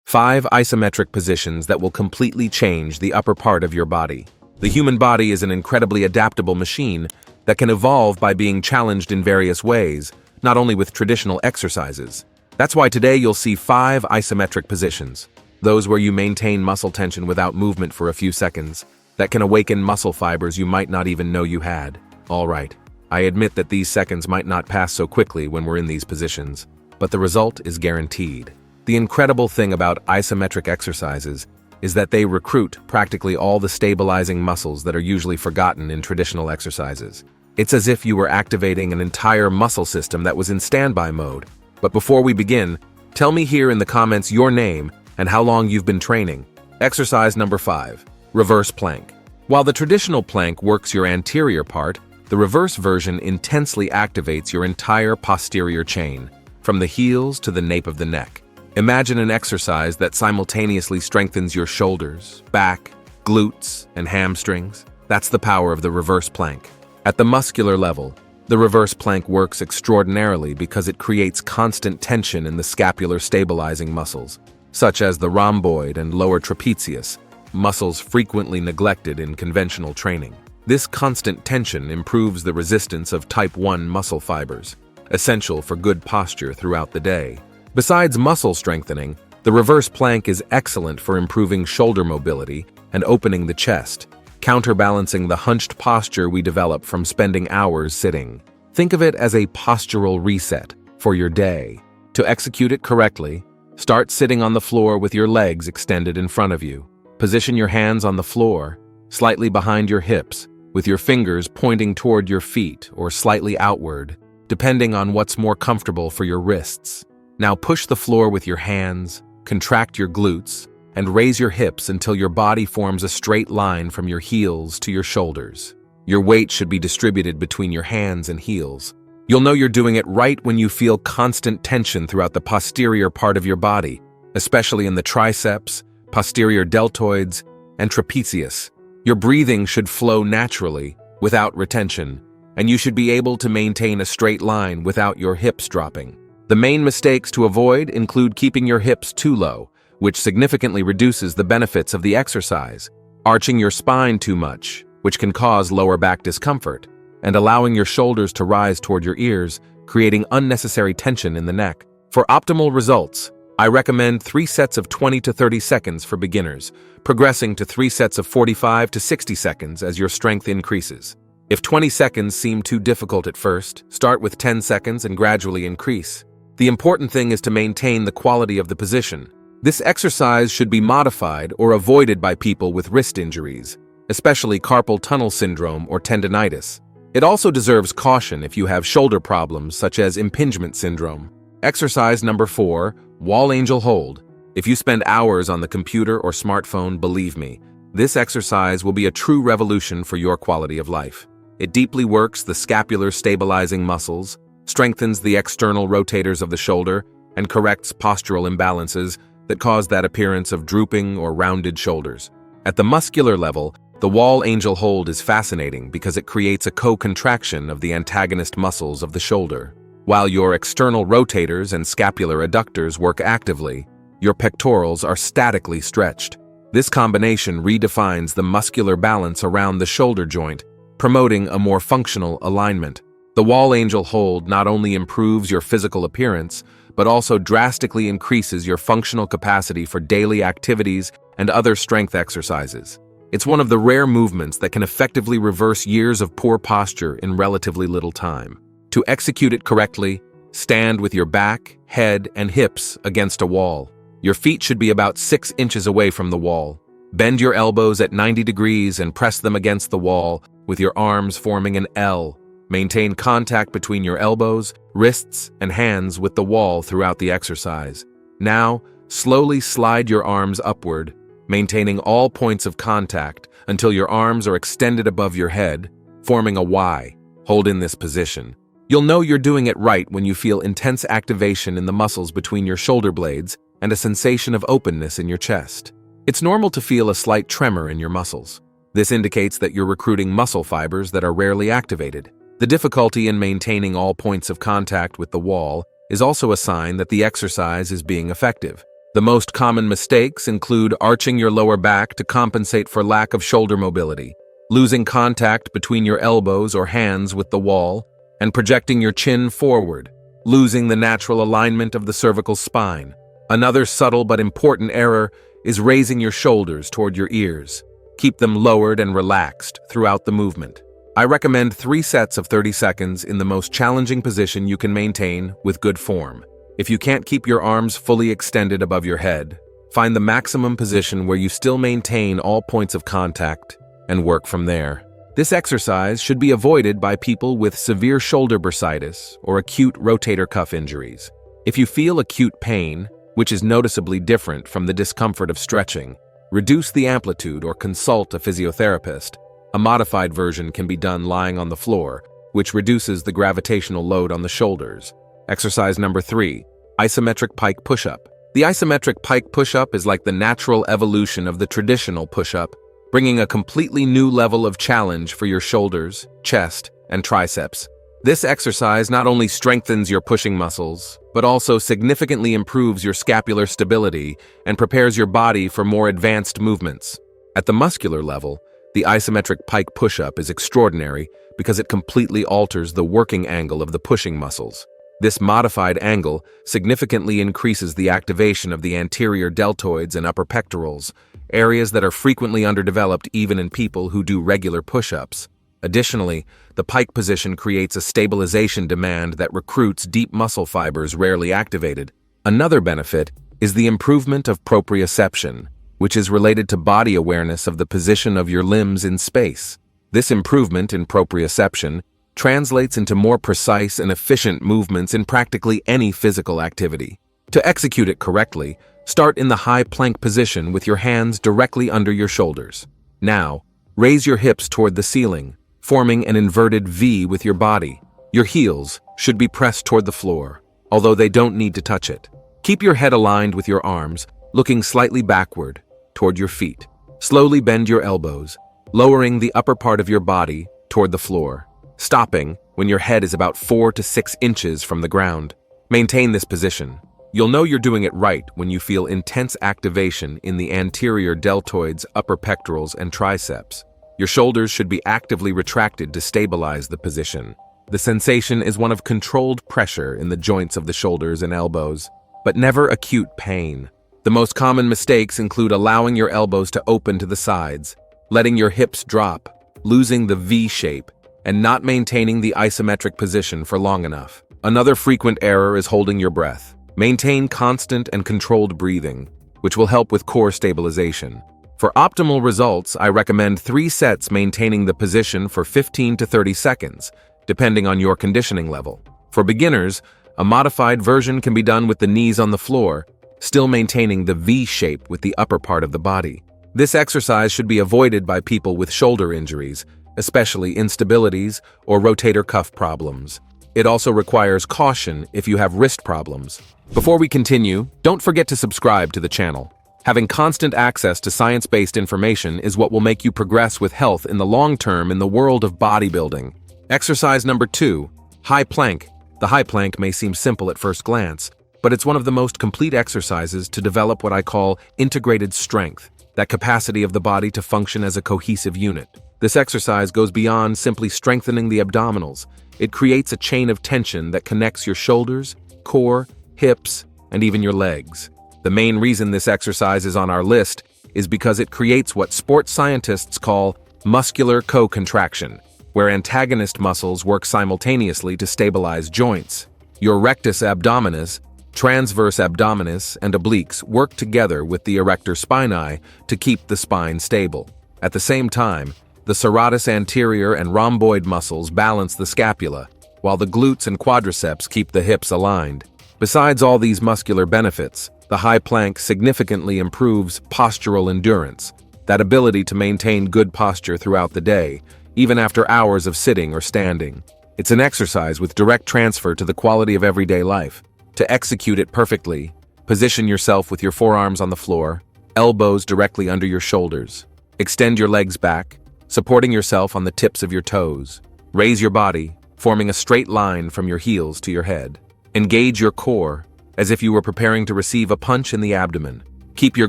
5 isometric positions that will completely change the upper part of your body. The human body is an incredibly adaptable machine that can evolve by being challenged in various ways, not only with traditional exercises. That's why today you'll see 5 isometric positions, those where you maintain muscle tension without movement for a few seconds, that can awaken muscle fibers you might not even know you had. All right, I admit that these seconds might not pass so quickly when we're in these positions, but the result is guaranteed. The incredible thing about isometric exercises is that they recruit practically all the stabilizing muscles that are usually forgotten in traditional exercises. It's as if you were activating an entire muscle system that was in standby mode. But before we begin, tell me here in the comments your name and how long you've been training. Exercise number 5, reverse plank. While the traditional plank works your anterior part, the reverse version intensely activates your entire posterior chain, from the heels to the nape of the neck. Imagine an exercise that simultaneously strengthens your shoulders, back, glutes, and hamstrings. That's the power of the reverse plank. At the muscular level, the reverse plank works extraordinarily because it creates constant tension in the scapular stabilizing muscles, such as the rhomboid and lower trapezius, muscles frequently neglected in conventional training. This constant tension improves the resistance of type 1 muscle fibers, essential for good posture throughout the day. Besides muscle strengthening, the reverse plank is excellent for improving shoulder mobility and opening the chest, counterbalancing the hunched posture we develop from spending hours sitting. Think of it as a postural reset for your day. To execute it correctly, start sitting on the floor with your legs extended in front of you. Position your hands on the floor, slightly behind your hips, with your fingers pointing toward your feet or slightly outward, depending on what's more comfortable for your wrists. Now push the floor with your hands, contract your glutes, and raise your hips until your body forms a straight line from your heels to your shoulders. Your weight should be distributed between your hands and heels. You'll know you're doing it right when you feel constant tension throughout the posterior part of your body, especially in the triceps, posterior deltoids, and trapezius. Your breathing should flow naturally, without retention, and you should be able to maintain a straight line without your hips dropping. The main mistakes to avoid include keeping your hips too low, which significantly reduces the benefits of the exercise, arching your spine too much, which can cause lower back discomfort, and allowing your shoulders to rise toward your ears, creating unnecessary tension in the neck. For optimal results, I recommend 3 sets of 20 to 30 seconds for beginners, progressing to 3 sets of 45 to 60 seconds as your strength increases. If 20 seconds seem too difficult at first, start with 10 seconds and gradually increase. The important thing is to maintain the quality of the position. This exercise should be modified or avoided by people with wrist injuries, especially carpal tunnel syndrome or tendinitis. It also deserves caution if you have shoulder problems such as impingement syndrome. Exercise number 4, wall angel hold. If you spend hours on the computer or smartphone, believe me, this exercise will be a true revolution for your quality of life. It deeply works the scapular stabilizing muscles, strengthens the external rotators of the shoulder, and corrects postural imbalances that cause that appearance of drooping or rounded shoulders. At the muscular level, the wall angel hold is fascinating because it creates a co-contraction of the antagonist muscles of the shoulder. While your external rotators and scapular adductors work actively, your pectorals are statically stretched. This combination redefines the muscular balance around the shoulder joint, promoting a more functional alignment. The wall angel hold not only improves your physical appearance, but also drastically increases your functional capacity for daily activities and other strength exercises. It's one of the rare movements that can effectively reverse years of poor posture in relatively little time. To execute it correctly, stand with your back, head, and hips against a wall. Your feet should be about 6 inches away from the wall. Bend your elbows at 90 degrees and press them against the wall, with your arms forming an L. Maintain contact between your elbows, wrists, and hands with the wall throughout the exercise. Now, slowly slide your arms upward, maintaining all points of contact until your arms are extended above your head, forming a Y. Hold in this position. You'll know you're doing it right when you feel intense activation in the muscles between your shoulder blades and a sensation of openness in your chest. It's normal to feel a slight tremor in your muscles. This indicates that you're recruiting muscle fibers that are rarely activated. The difficulty in maintaining all points of contact with the wall is also a sign that the exercise is being effective. The most common mistakes include arching your lower back to compensate for lack of shoulder mobility, losing contact between your elbows or hands with the wall, and projecting your chin forward, losing the natural alignment of the cervical spine. Another subtle but important error is raising your shoulders toward your ears. Keep them lowered and relaxed throughout the movement. I recommend 3 sets of 30 seconds in the most challenging position you can maintain with good form. If you can't keep your arms fully extended above your head, find the maximum position where you still maintain all points of contact and work from there. This exercise should be avoided by people with severe shoulder bursitis or acute rotator cuff injuries. If you feel acute pain, which is noticeably different from the discomfort of stretching, reduce the amplitude or consult a physiotherapist. A modified version can be done lying on the floor, which reduces the gravitational load on the shoulders. Exercise number 3, isometric pike push-up. The isometric pike push-up is like the natural evolution of the traditional push-up, bringing a completely new level of challenge for your shoulders, chest, and triceps. This exercise not only strengthens your pushing muscles, but also significantly improves your scapular stability and prepares your body for more advanced movements. At the muscular level, the isometric pike push-up is extraordinary because it completely alters the working angle of the pushing muscles. This modified angle significantly increases the activation of the anterior deltoids and upper pectorals, areas that are frequently underdeveloped even in people who do regular push-ups. Additionally, the pike position creates a stabilization demand that recruits deep muscle fibers rarely activated. Another benefit is the improvement of proprioception, which is related to body awareness of the position of your limbs in space. This improvement in proprioception translates into more precise and efficient movements in practically any physical activity. To execute it correctly, start in the high plank position with your hands directly under your shoulders. Now, raise your hips toward the ceiling, forming an inverted V with your body. Your heels should be pressed toward the floor, although they don't need to touch it. Keep your head aligned with your arms, looking slightly backward toward your feet. Slowly bend your elbows, lowering the upper part of your body toward the floor, stopping when your head is about 4 to 6 inches from the ground. Maintain this position. You'll know you're doing it right when you feel intense activation in the anterior deltoids, upper pectorals, and triceps. Your shoulders should be actively retracted to stabilize the position. The sensation is one of controlled pressure in the joints of the shoulders and elbows, but never acute pain. The most common mistakes include allowing your elbows to open to the sides, letting your hips drop, losing the V shape, and not maintaining the isometric position for long enough. Another frequent error is holding your breath. Maintain constant and controlled breathing, which will help with core stabilization. For optimal results, I recommend 3 sets maintaining the position for 15 to 30 seconds, depending on your conditioning level. For beginners, a modified version can be done with the knees on the floor, still maintaining the V shape with the upper part of the body. This exercise should be avoided by people with shoulder injuries, especially instabilities or rotator cuff problems. It also requires caution if you have wrist problems. Before we continue, don't forget to subscribe to the channel. Having constant access to science-based information is what will make you progress with health in the long term in the world of bodybuilding. Exercise number 2, high plank. The high plank may seem simple at first glance, but it's one of the most complete exercises to develop what I call integrated strength, that capacity of the body to function as a cohesive unit. This exercise goes beyond simply strengthening the abdominals. It creates a chain of tension that connects your shoulders, core, hips, and even your legs. The main reason this exercise is on our list is because it creates what sports scientists call muscular co-contraction, where antagonist muscles work simultaneously to stabilize joints. Your rectus abdominis, transverse abdominis, and obliques work together with the erector spinae to keep the spine stable. At the same time, the serratus anterior and rhomboid muscles balance the scapula, while the glutes and quadriceps keep the hips aligned. Besides all these muscular benefits, the high plank significantly improves postural endurance, that ability to maintain good posture throughout the day, even after hours of sitting or standing. It's an exercise with direct transfer to the quality of everyday life. To execute it perfectly, position yourself with your forearms on the floor, elbows directly under your shoulders. Extend your legs back, supporting yourself on the tips of your toes. Raise your body, forming a straight line from your heels to your head. Engage your core, as if you were preparing to receive a punch in the abdomen. Keep your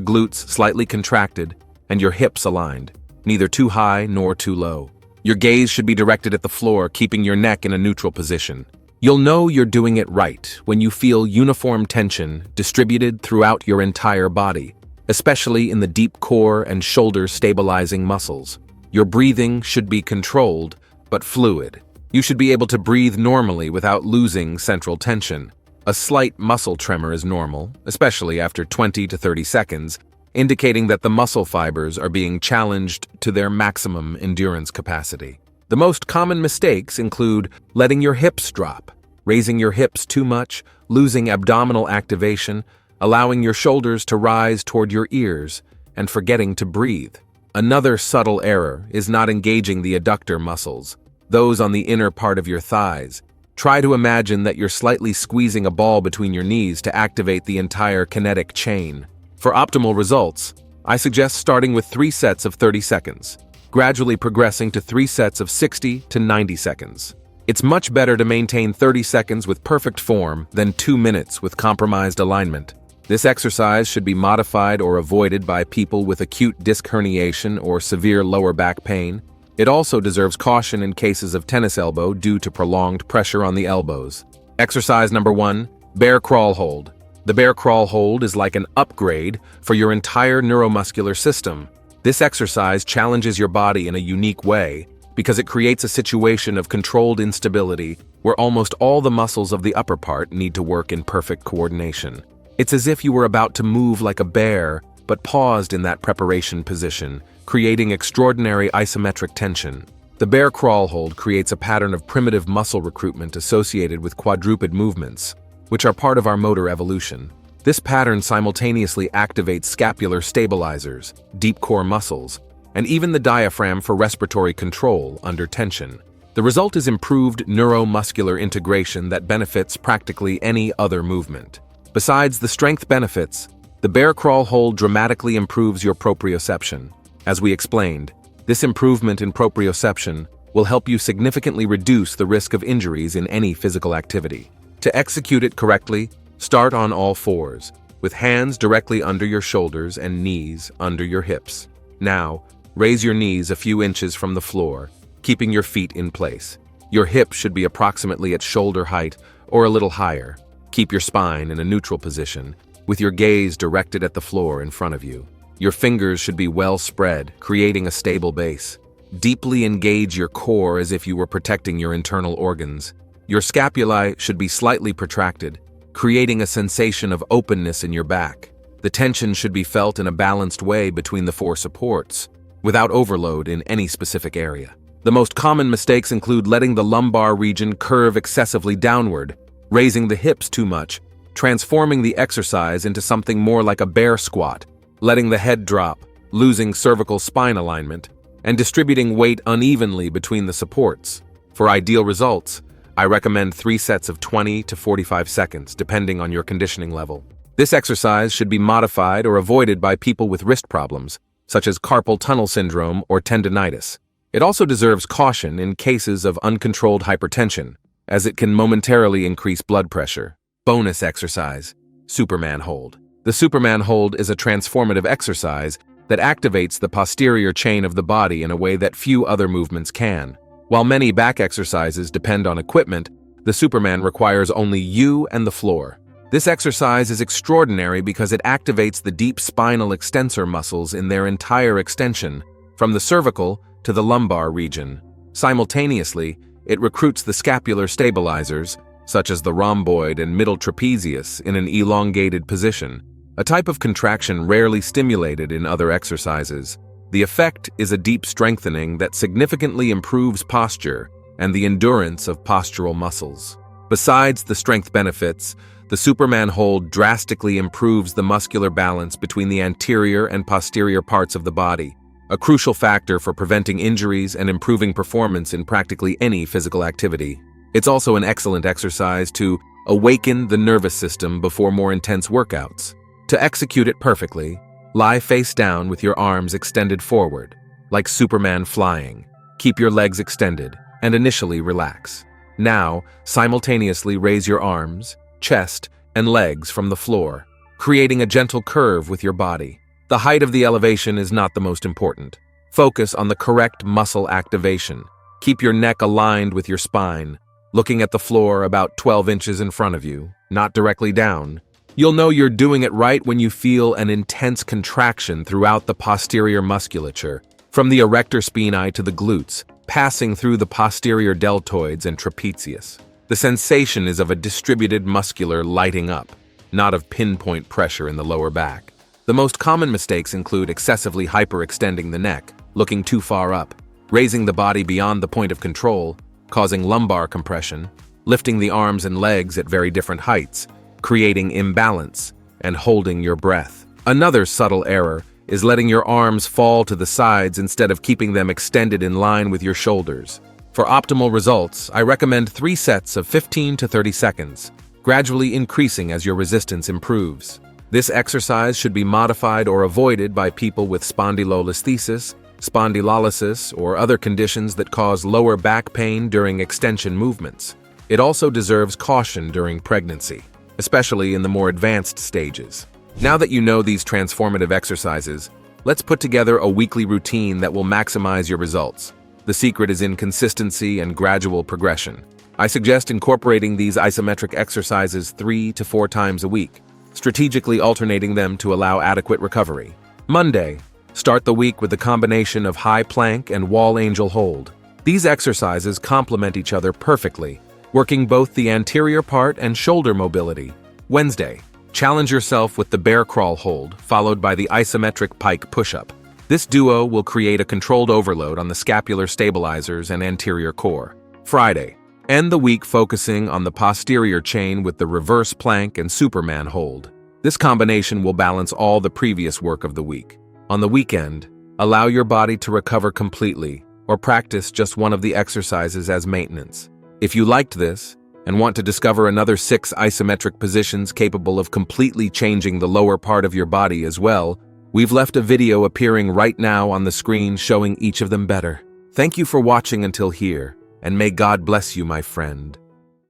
glutes slightly contracted and your hips aligned, neither too high nor too low. Your gaze should be directed at the floor, keeping your neck in a neutral position. You'll know you're doing it right when you feel uniform tension distributed throughout your entire body, especially in the deep core and shoulder stabilizing muscles. Your breathing should be controlled, but fluid. You should be able to breathe normally without losing central tension. A slight muscle tremor is normal, especially after 20 to 30 seconds, indicating that the muscle fibers are being challenged to their maximum endurance capacity. The most common mistakes include letting your hips drop, raising your hips too much, losing abdominal activation, allowing your shoulders to rise toward your ears, and forgetting to breathe. Another subtle error is not engaging the adductor muscles, those on the inner part of your thighs. Try to imagine that you're slightly squeezing a ball between your knees to activate the entire kinetic chain. For optimal results, I suggest starting with 3 sets of 30 seconds, gradually progressing to 3 sets of 60 to 90 seconds. It's much better to maintain 30 seconds with perfect form than 2 minutes with compromised alignment. This exercise should be modified or avoided by people with acute disc herniation or severe lower back pain. It also deserves caution in cases of tennis elbow due to prolonged pressure on the elbows. Exercise number 1, bear crawl hold. The bear crawl hold is like an upgrade for your entire neuromuscular system. This exercise challenges your body in a unique way because it creates a situation of controlled instability where almost all the muscles of the upper part need to work in perfect coordination. It's as if you were about to move like a bear, but paused in that preparation position, creating extraordinary isometric tension. The bear crawl hold creates a pattern of primitive muscle recruitment associated with quadruped movements, which are part of our motor evolution. This pattern simultaneously activates scapular stabilizers, deep core muscles, and even the diaphragm for respiratory control under tension. The result is improved neuromuscular integration that benefits practically any other movement. Besides the strength benefits, the bear crawl hold dramatically improves your proprioception. As we explained, this improvement in proprioception will help you significantly reduce the risk of injuries in any physical activity. To execute it correctly, start on all fours, with hands directly under your shoulders and knees under your hips. Now, raise your knees a few inches from the floor, keeping your feet in place. Your hips should be approximately at shoulder height or a little higher. Keep your spine in a neutral position, with your gaze directed at the floor in front of you. Your fingers should be well spread, creating a stable base. Deeply engage your core as if you were protecting your internal organs. Your scapulae should be slightly protracted, creating a sensation of openness in your back. The tension should be felt in a balanced way between the 4 supports, without overload in any specific area. The most common mistakes include letting the lumbar region curve excessively downward, raising the hips too much, transforming the exercise into something more like a bear squat, letting the head drop, losing cervical spine alignment, and distributing weight unevenly between the supports. For ideal results, I recommend 3 sets of 20 to 45 seconds, depending on your conditioning level. This exercise should be modified or avoided by people with wrist problems, such as carpal tunnel syndrome or tendinitis. It also deserves caution in cases of uncontrolled hypertension, as it can momentarily increase blood pressure. Bonus exercise, Superman hold. The Superman hold is a transformative exercise that activates the posterior chain of the body in a way that few other movements can. While many back exercises depend on equipment, the Superman requires only you and the floor. This exercise is extraordinary because it activates the deep spinal extensor muscles in their entire extension, from the cervical to the lumbar region. Simultaneously, it recruits the scapular stabilizers, such as the rhomboid and middle trapezius, in an elongated position, a type of contraction rarely stimulated in other exercises. The effect is a deep strengthening that significantly improves posture and the endurance of postural muscles. Besides the strength benefits, the Superman hold drastically improves the muscular balance between the anterior and posterior parts of the body, a crucial factor for preventing injuries and improving performance in practically any physical activity. It's also an excellent exercise to awaken the nervous system before more intense workouts. To execute it perfectly, lie face down with your arms extended forward, like Superman flying. Keep your legs extended and initially relax. Now, simultaneously raise your arms, chest, and legs from the floor, creating a gentle curve with your body. The height of the elevation is not the most important. Focus on the correct muscle activation. Keep your neck aligned with your spine, looking at the floor about 12 inches in front of you, not directly down. You'll know you're doing it right when you feel an intense contraction throughout the posterior musculature, from the erector spinae to the glutes, passing through the posterior deltoids and trapezius. The sensation is of a distributed muscular lighting up, not of pinpoint pressure in the lower back. The most common mistakes include excessively hyperextending the neck, looking too far up, raising the body beyond the point of control, causing lumbar compression, lifting the arms and legs at very different heights, creating imbalance, and holding your breath. Another subtle error is letting your arms fall to the sides instead of keeping them extended in line with your shoulders. For optimal results, I recommend 3 sets of 15 to 30 seconds, gradually increasing as your resistance improves. This exercise should be modified or avoided by people with spondylolisthesis, spondylolysis, or other conditions that cause lower back pain during extension movements. It also deserves caution during pregnancy, especially in the more advanced stages. Now that you know these transformative exercises, let's put together a weekly routine that will maximize your results. The secret is in consistency and gradual progression. I suggest incorporating these isometric exercises 3 to 4 times a week, strategically alternating them to allow adequate recovery. Monday, start the week with a combination of high plank and wall angel hold. These exercises complement each other perfectly, working both the anterior part and shoulder mobility. Wednesday, challenge yourself with the bear crawl hold, followed by the isometric pike push-up. This duo will create a controlled overload on the scapular stabilizers and anterior core. Friday, end the week focusing on the posterior chain with the reverse plank and Superman hold. This combination will balance all the previous work of the week. On the weekend, allow your body to recover completely, or practice just one of the exercises as maintenance. If you liked this, and want to discover another 6 isometric positions capable of completely changing the lower part of your body as well, we've left a video appearing right now on the screen showing each of them better. Thank you for watching until here, and may God bless you, my friend.